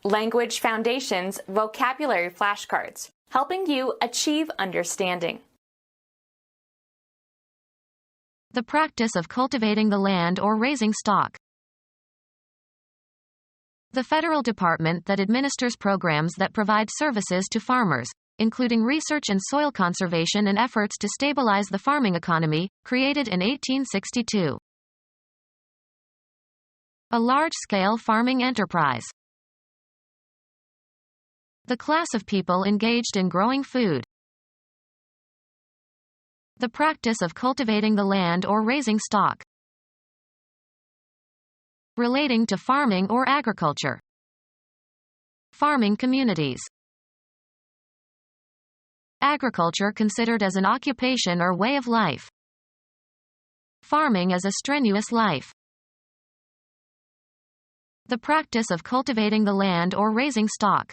Language Foundations Vocabulary Flashcards, helping you achieve understanding. The practice of cultivating the land or raising stock. The federal department that administers programs that provide services to farmers, including research and soil conservation and efforts to stabilize the farming economy, created in 1862. A large-scale farming enterprise. The class of people engaged in growing food. The practice of cultivating the land or raising stock. Relating to farming or agriculture. Farming communities. Agriculture considered as an occupation or way of life. Farming as a strenuous life. The practice of cultivating the land or raising stock.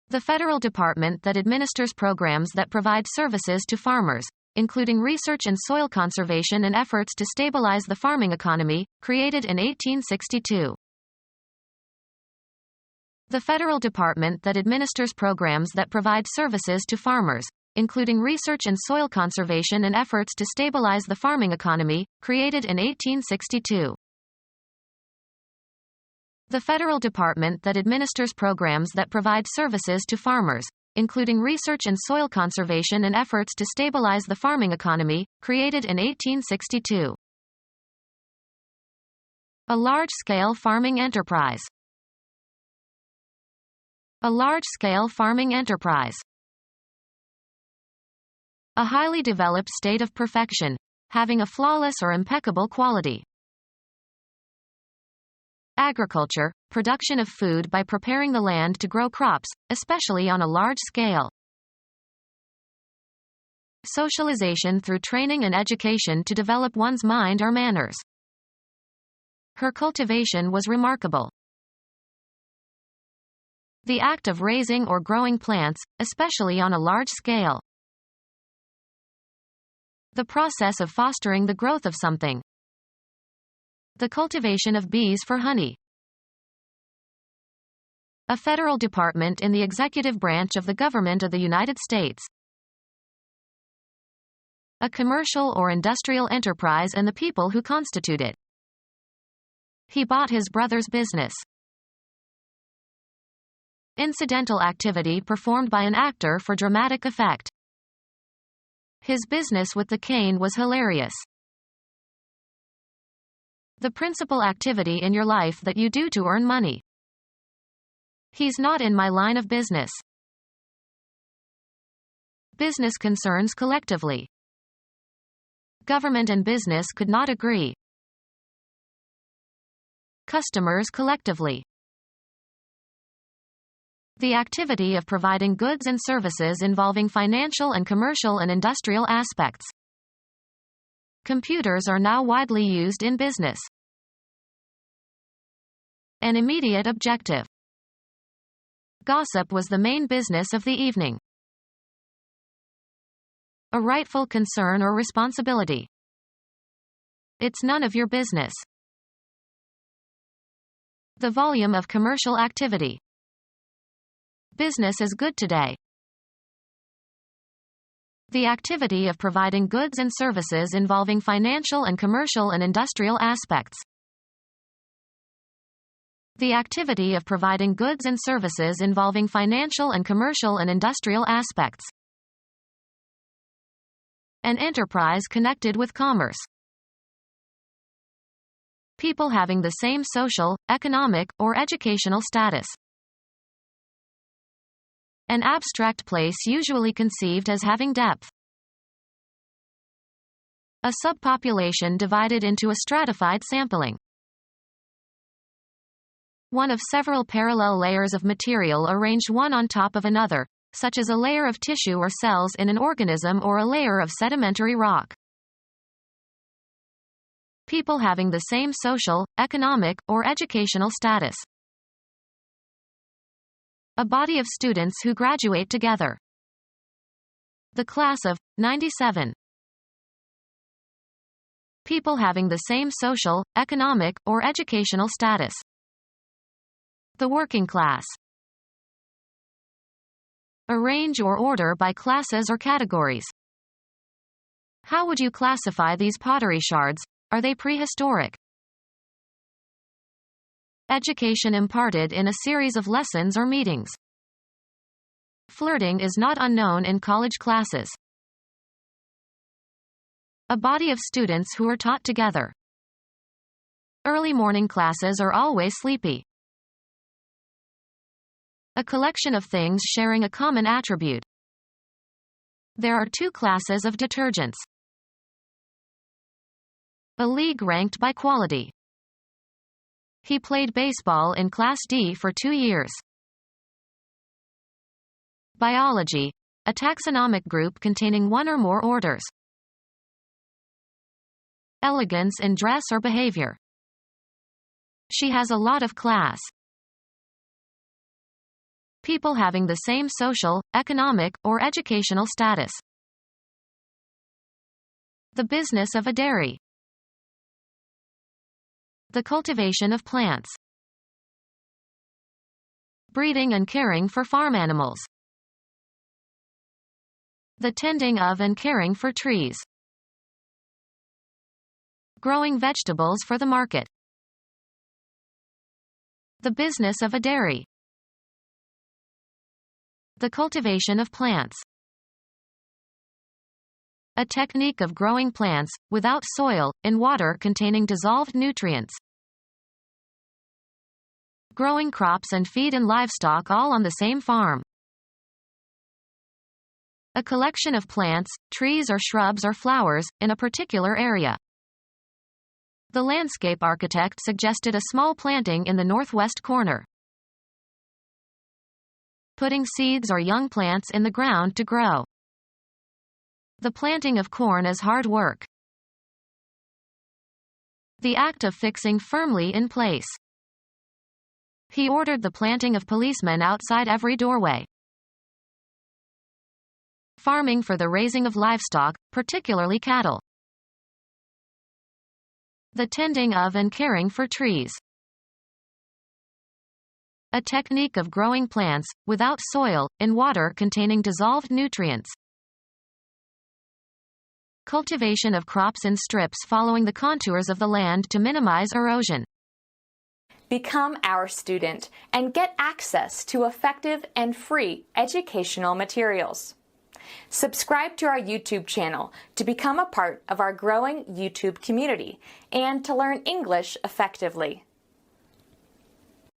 The federal department that administers programs that provide services to farmers, including research and soil conservation and efforts to stabilize the farming economy, created in 1862. The federal department that administers programs that provide services to farmers, including research and soil conservation and efforts to stabilize the farming economy, created in 1862. The federal department that administers programs that provide services to farmers, including research and soil conservation and efforts to stabilize the farming economy, created in 1862. A large-scale farming enterprise. A large-scale farming enterprise. A highly developed state of perfection, having a flawless or impeccable quality. Agriculture, production of food by preparing the land to grow crops, especially on a large scale. Socialization through training and education to develop one's mind or manners. Her cultivation was remarkable. The act of raising or growing plants, especially on a large scale. The process of fostering the growth of something. The cultivation of bees for honey. A federal department in the executive branch of the government of the United States. A commercial or industrial enterprise and the people who constitute it. He bought his brother's business. Incidental activity performed by an actor for dramatic effect. His business with the cane was hilarious. The principal activity in your life that you do to earn money. He's not in my line of business. Business concerns collectively. Government and business could not agree. Customers collectively. The activity of providing goods and services involving financial and commercial and industrial aspects. Computers are now widely used in business. An immediate objective. Gossip was the main business of the evening. A rightful concern or responsibility. It's none of your business. The volume of commercial activity. Business is good today. The activity of providing goods and services involving financial and commercial and industrial aspects. The activity of providing goods and services involving financial and commercial and industrial aspects. An enterprise connected with commerce. People having the same social, economic, or educational status. An abstract place usually conceived as having depth. A subpopulation divided into a stratified sampling. One of several parallel layers of material arranged one on top of another, such as a layer of tissue or cells in an organism or a layer of sedimentary rock. People having the same social, economic, or educational status. A body of students who graduate together. The class of 97. People having the same social, economic, or educational status. The working class. Arrange or order by classes or categories. How would you classify these pottery shards? Are they prehistoric? Education imparted in a series of lessons or meetings. Flirting is not unknown in college classes. A body of students who are taught together. Early morning classes are always sleepy. A collection of things sharing a common attribute. There are two classes of detergents. A league ranked by quality. He played baseball in Class D for 2 years. Biology, a taxonomic group containing one or more orders. Elegance in dress or behavior. She has a lot of class. People having the same social, economic, or educational status. The business of a dairy. The cultivation of plants. Breeding and caring for farm animals. The tending of and caring for trees. Growing vegetables for the market. The business of a dairy. The cultivation of plants. A technique of growing plants, without soil, in water containing dissolved nutrients. Growing crops and feed and livestock all on the same farm. A collection of plants, trees or shrubs or flowers, in a particular area. The landscape architect suggested a small planting in the northwest corner. Putting seeds or young plants in the ground to grow. The planting of corn is hard work. The act of fixing firmly in place. He ordered the planting of policemen outside every doorway. Farming for the raising of livestock, particularly cattle. The tending of and caring for trees. A technique of growing plants, without soil, in water containing dissolved nutrients. Cultivation of crops in strips following the contours of the land to minimize erosion. Become our student and get access to effective and free educational materials. Subscribe to our YouTube channel to become a part of our growing YouTube community and to learn English effectively.